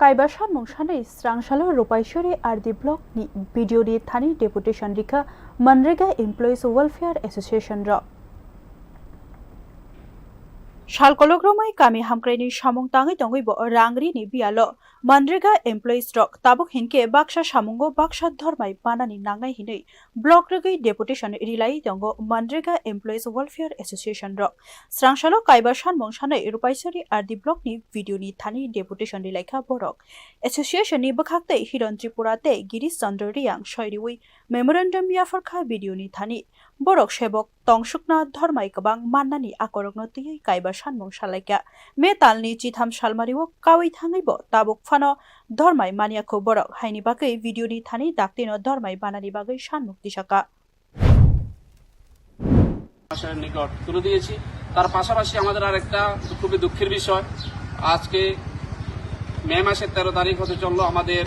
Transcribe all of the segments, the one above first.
Kaiba Shamung Shane Strangshala Rupaishore RD Block ni video di Thani Deputation Rika Manrega Employees Welfare Association Rock Shalkologromai kami hamkreni samung tangi tongoi bo rangri ni bialo Manrega Employees Rock tabuk hinke baksha samungo baksha dhormai panani nangai hinei block regi deputation rilai tongo Manrega Employees Welfare Association Rock Srangshalo Kaiba Shamung Shane Rupaishore RD Block ni video ni Thani Deputation rilai kha borok Association ni bakhakte Hiron Tripura te Girish Chandra Riang shoiriwi memorandum yafar kha video ni Thani borok sebok tongshukna dhormai kabang mannani akorokno tiyai Kaiba Shamung Shalaika me talni chitham shalmariwo kawi thangaibo tabuk fano dhormai maniako borok haini bagai video ni Thani daktino dhormai banani bagai Shamung tisaka নিকট তুলে দিয়েছি তার পাশাপাশি আমাদের আরেকটা খুবই দুঃখের বিষয় আজকে মে মাসের 13 তারিখ হতে চললো আমাদের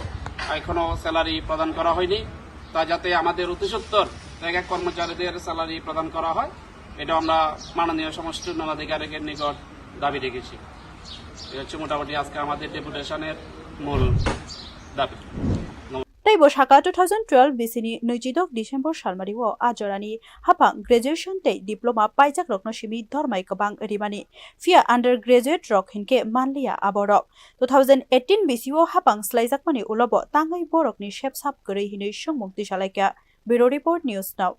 এখনো স্যালারি প্রদান করা হয়নি তা যাতে আমাদের অতিসত্বর জায়গা কর্মচারীদের স্যালারি প্রদান করা হয় এটা আমরা মাননীয় সমষ্টি উন্নয়ন আধিকারিকের নিকট দাবি রেখেছি এটা হচ্ছে মোটামুটি আজকে আমাদের ডেপুটেশনের মূল দাবি Taibo Shaka 2012 Bisini Nujidok December Shalmariwo Ajorani Hapang Graduation Day Diploma Paijak Rokno Shimi Dhormai Kabang Rimani Fia Undergraduate Rock Hinke Manlia Aborok 2018 Bisiwo Hapang Slaisak Mani Ulobo Tangai Borok ni Shep Sap Gure Hinui Shungmung Tishalaka Bureau Report News Now